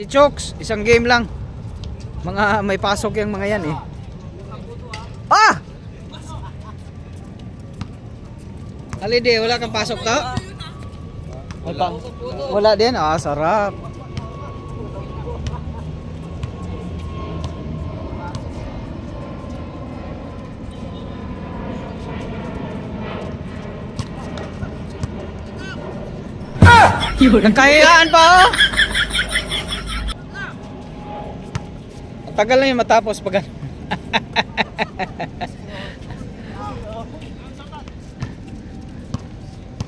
Si Chokes, isang game lang. Mga may pasok yung mga yan eh. Ah! Halide, wala kang pasok to? Wala din? Ah, sarap. Nagkayaan pa oh! Ang tagal na yung matapos pag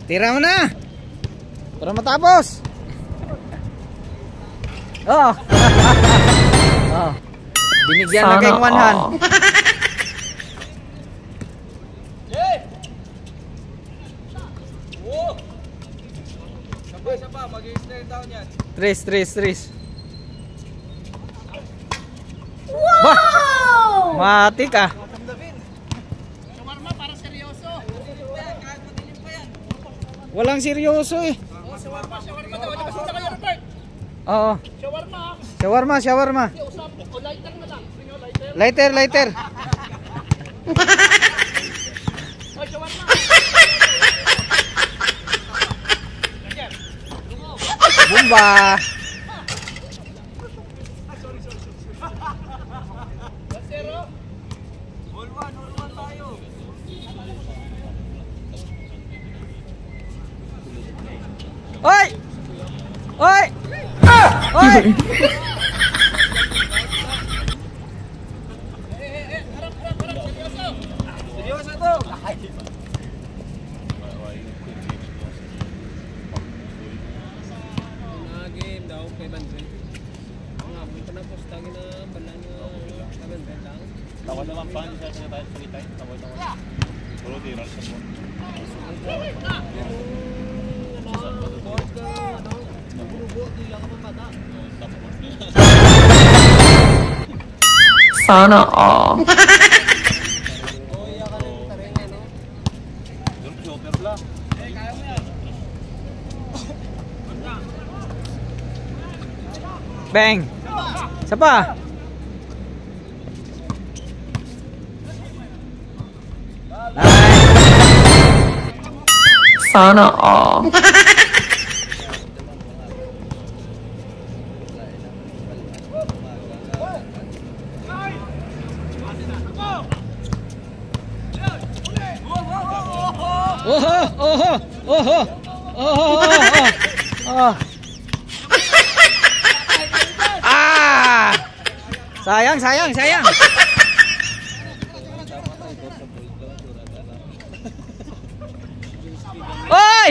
tira mo na para matapos. Oh. Oh. Binigyan na kayong 1 hand. Tris. Wow! Bah! Mati ka. Shawarma para seryoso. Walang seryoso eh. Oh, shawarma daw. Basta kayo, Robert. Oo. Shawarma. O lighter na lang. Lighter. Oh, shawarma. Bumba. Oi! Oi! Oi! Seryoso to. Game daw kay Bandre. Nga, buta na po sa na balang Bandre lang. Tawad naman pa niya sa tayo salita. Tawad. Puro tiral sa mo. Sana all. Bang. Siapa? Sana all. Oh. Ah! Sayang. Oi!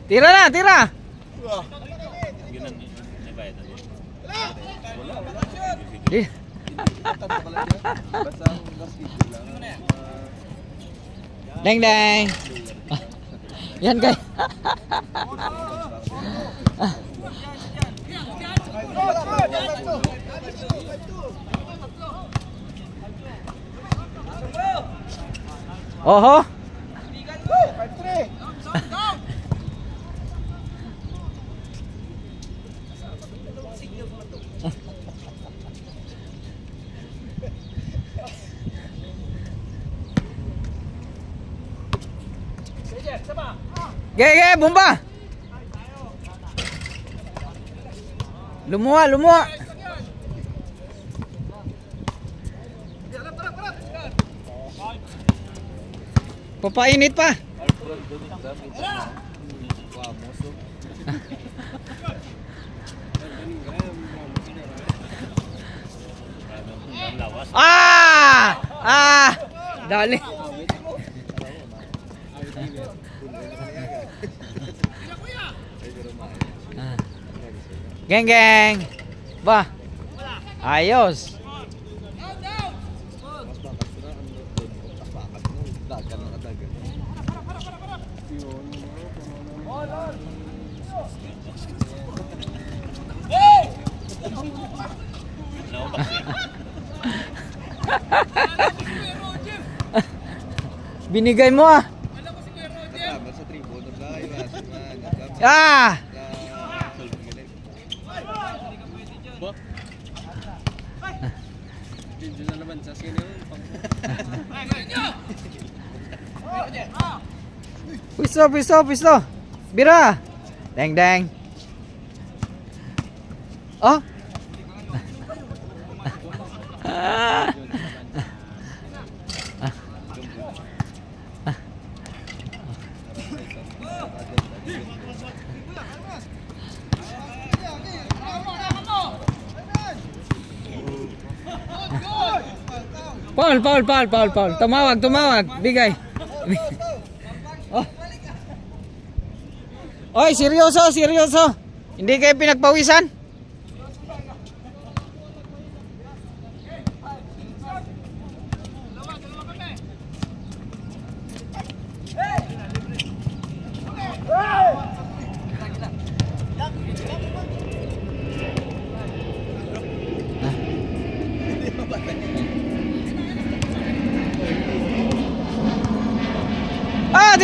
Tira. Deng. Yan guys. Oho. Ge, bomba. Lumuha. Papainit pa. Dali. Geng. Bah. Ayos. Binigay mo ah. Ah! naman sa sino yung Pwisto. Bira. Deng. Oh. Paul. Tumawag. Bigay. Oh. Oy, seryoso. Hindi kayo pinagpawisan?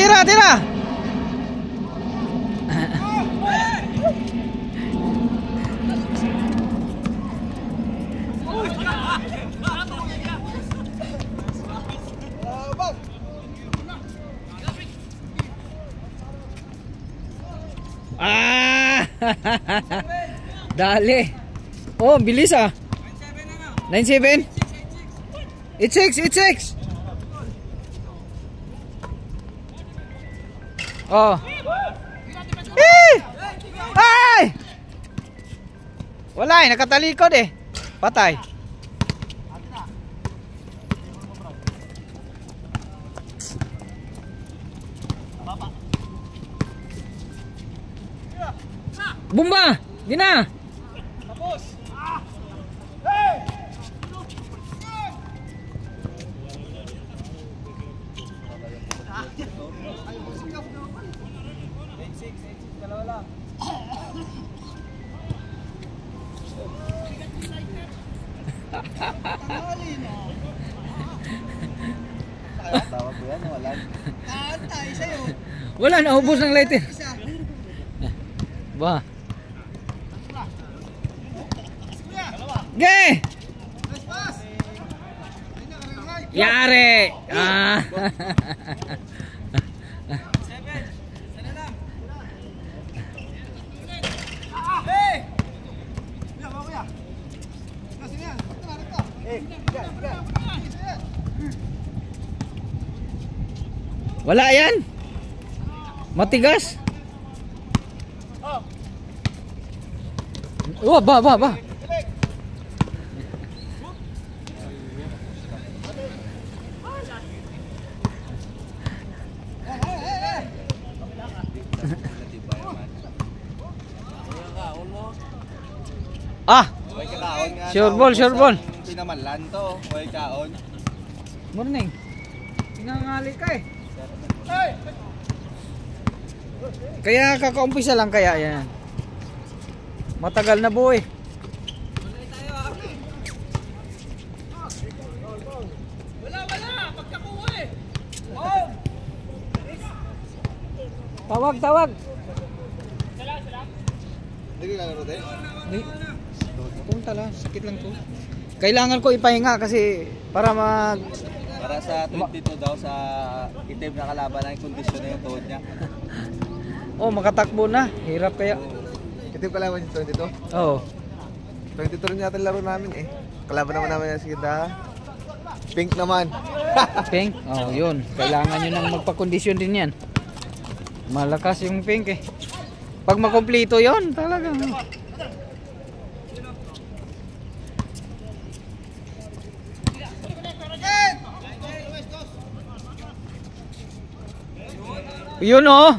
Tira. Dali. Oh, bilis ah. 9-7. 8-6. Oh. Ay! Wala nakatalikod eh. Patay. Bumba! Gina! Tapos! Hey! Dalawa lang. Tawag ko yan, wala. Taantay sa'yo. Wala, naubos ng lighter. Ba? Ge! Yare! Ah! Wala yan. Matigas. Oh, ba. Sure ball. Pinamalan to, way kaon. Morning. Tinangali ka eh. Kaya kakaumpisa lang kaya yan. Matagal na boy. Wala. Pagkakuha eh. Tawag. Hindi ka laro din? Hindi. Punta lang. Sakit lang to. Kailangan ko ipahinga kasi para Para sa 22 daw sa itim na kalaban ang kondisyon na yung tuhod niya. Oh, makatakbo na. Hirap kaya. Itim kalaban yung 22? Oo. 22 rin yata laro namin eh. Kalaban naman namin yung Sinda. Pink naman. Pink? Oh, yun. Kailangan nyo nang magpakondisyon din yan. Malakas yung pink eh. Pag makomplito yun, talagang. Yun oh.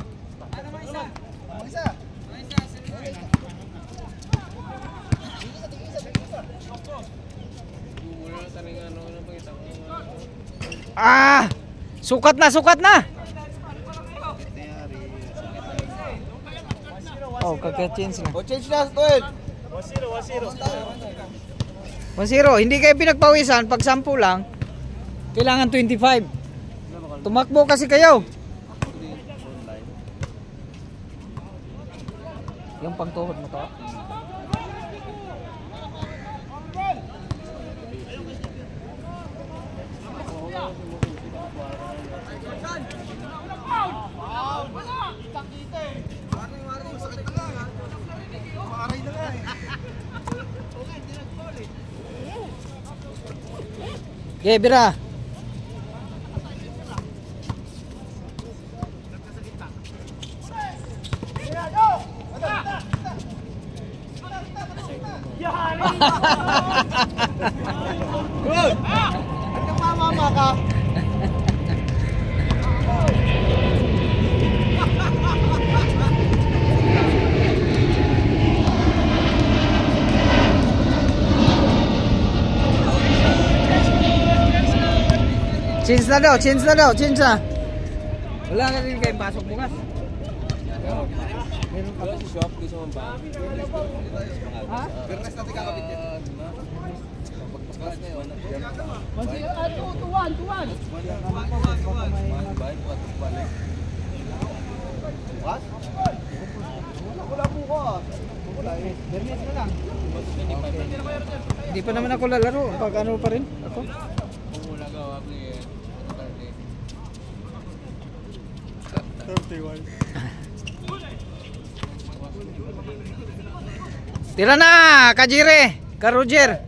Ah! Sukat na. Oh, kaka-change na. O change na sa 12. 1-0. Hindi kayo pinagpawisan pag 10 lang. Kailangan 25. Tumakbo kasi kayo. Yung pangtuhod mo to. Okay, Bira. Good! Ano mamama ka? Change na daw, change na daw, change na. Wala na rin kayong pasok bukas. Meron ka sa shop, gusto mo ba? Ha? Bernes natin kakabit yan. Pagpakas ngayon, Tuwan. Bukas? Wala bukas. Wala eh. Bernes na lang. Hindi pa naman ako lalaro. Pag ano pa rin ako. wala gawa ko eh. 31. Tira na, Kajire, Ka Roger.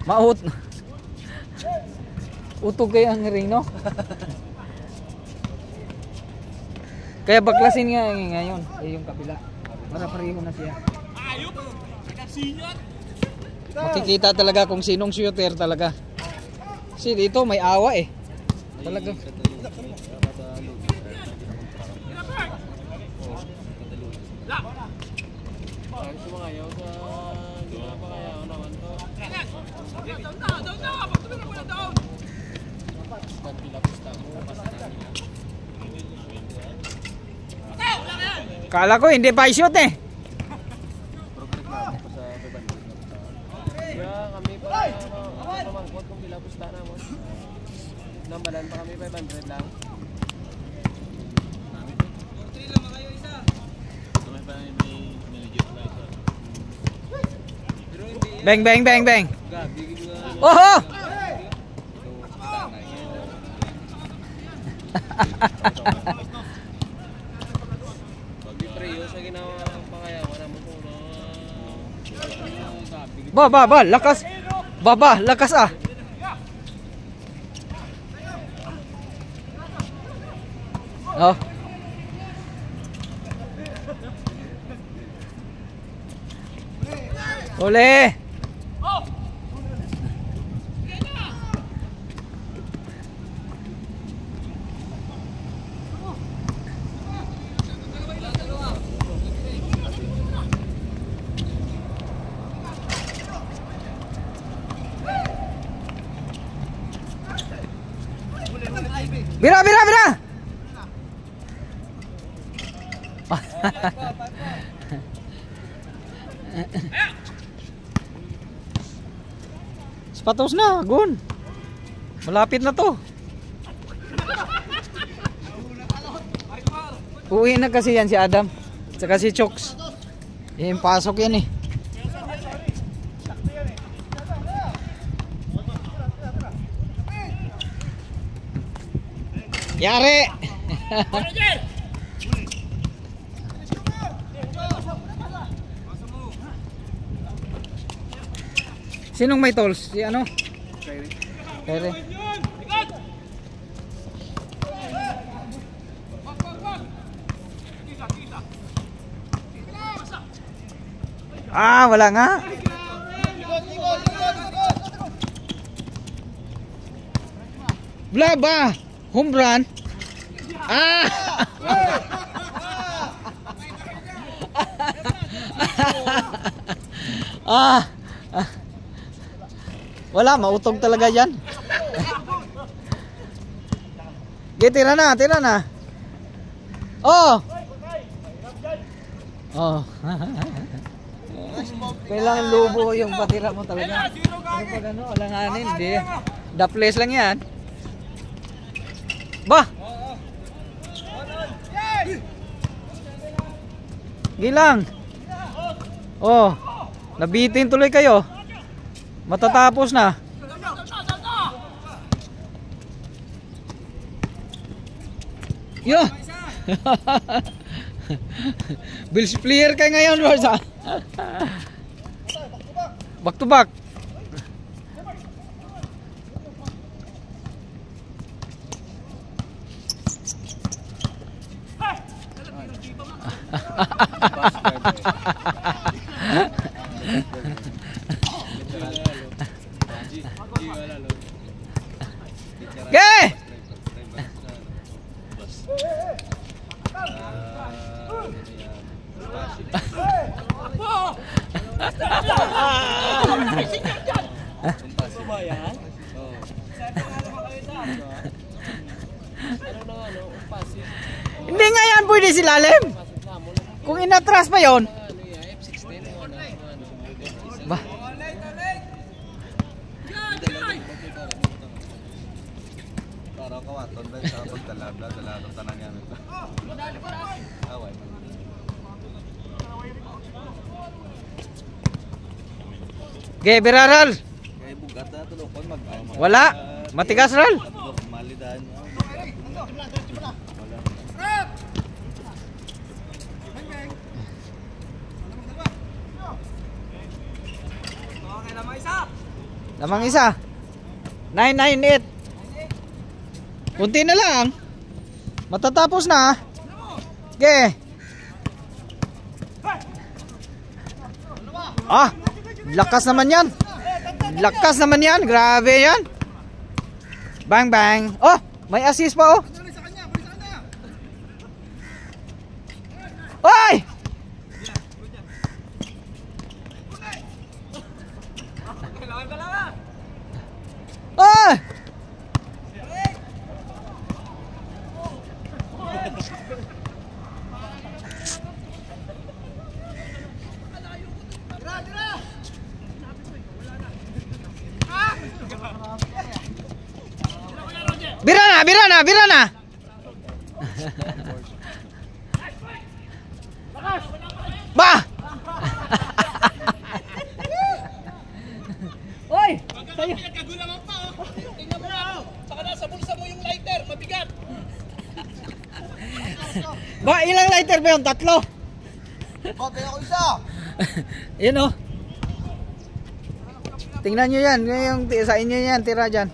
Maut. Utog kayo ang ring, no? Kaya baklasin nga ngayon, yung kabila. Para pareho na siya. Makikita talaga kung sinong shooter talaga. Kasi dito may awa eh. Talaga. Kala ko hindi pa i-shoot eh. Kami pa pamangkot kung pilapusta na mo. Nambalan pa kami 500 lang. Bang bang bang bang. Gabi Oho! preyo sa ginawa ng pangayawan mo kung Ba, lakas. Baba, lakas ah. Oh. Ole. Bira. Sapatos na, Gun. Malapit na to. Uwi na kasi yan si Adam. Tsaka si Chooks. Yung pasok yan eh. Yari! Sinong may tolls? Si ano? Kyrie. Ah, wala nga. Blaba! Home run. Ah! Wala, mautog talaga yan. Okay, tira na. Oh! Oh. Kailangan lubo yung patira mo talaga. Ano pag ano, alanganin, hindi. Daples lang yan. Bah! Gilang. Oh, nabitin tuloy kayo. Matatapos na. Yo. Bills player kayo ngayon, Rosa. Back to back. Okay. Hindi nga yan pwede silalim. Kung inatras pa yon. Ba? Para kawaton ba sa pagdalabla ng tanan niya nito. Away. Okay, biraral. Kay bugat na tulokon mag. Wala. Matigas ral. Malidan. Lamang isa. 998. Kunti na lang. Matatapos na. Okay. Ah, lakas naman yan. Lakas naman yan. Grabe yan. Bang bang. Oh, may assist pa oh. Oy! Oy! Birana, birana, birana. Ba! Oy! Tayo. Tingnan mo na. Saka nasa bulsa mo yung lighter, mabigat. Ba, ilang lighter ba yun? Tatlo? Bakit ako isa? Yun oh. Tingnan nyo yan. Yung, sa inyo yan, tira dyan.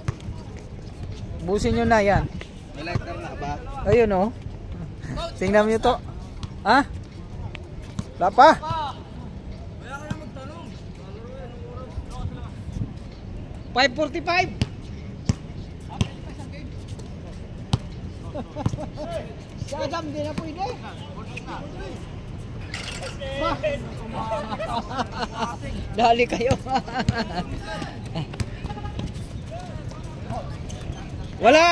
Busin nyo na yan. May lighter na ba? Ayun oh. Tingnan nyo to. Ha? Wala pa? Kaya ka na magtanong. 5:45. Si Adam, di na pwede. Dali kayo. Wala!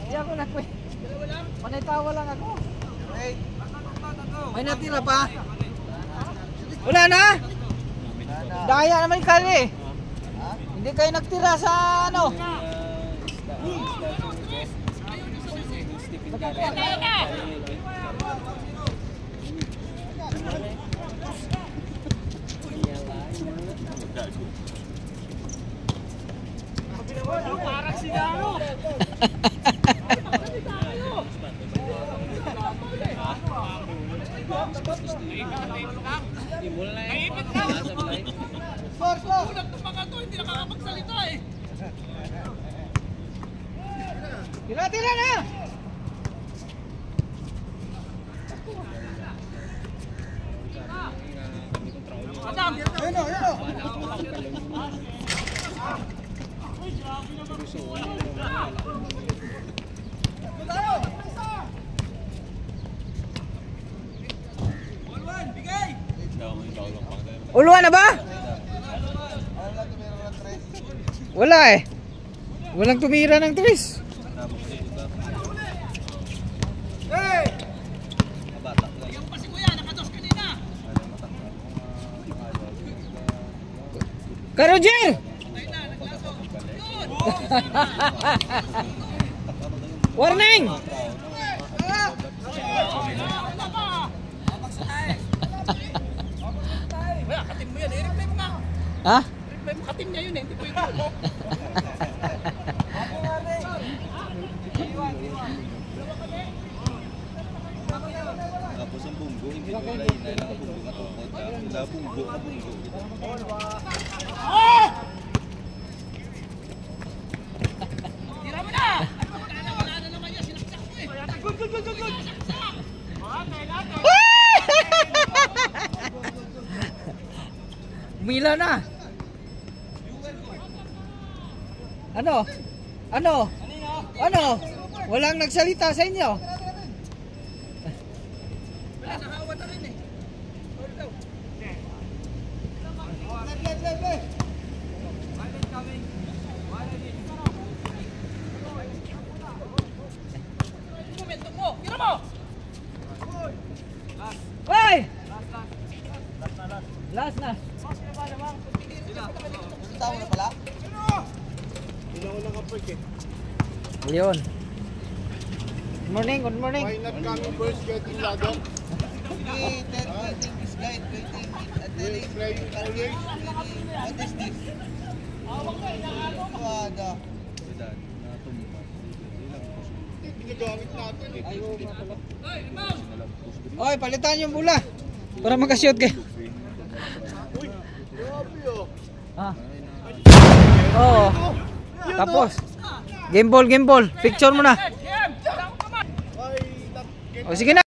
Di ako na pwede. Panay tawa lang ako. May natira pa? Wala na? Daya naman kali. Hindi kayo nagtira sa ano? Parang sigaro. Naipit ka! Ulag ng mga to, hindi nakakapagsalita eh. Tira-tira na! Adam! Ayun o, ayun o. Uluan na ba? Wala eh. Walang tumira ng tris. Yung pa si Kuya, nakados kanina. Ka Roger! Warning! Kuya, katim mo yan. I-replay mo nga. Ha? I-replay mo, katim niya yun eh. Hindi pwede. yung hinulay, hinay lang ang bundok at tungkod. Wala bundok at bundok. Mila na. Ano? Ano? Ano? Walang nagsalita sa inyo? Hoy! Last na. Tao na pala? Leon. Good morning, good morning. not coming first, getting ladder? Waiting this guy, waiting. Playing always. What is this? Wada. Ginagamit natin eh. Oy, palitan yung bola. Para makashoot kayo. Uy, grabe oh. Ah. Oo. Tapos. Game ball, game ball. Picture mo na. O sige na.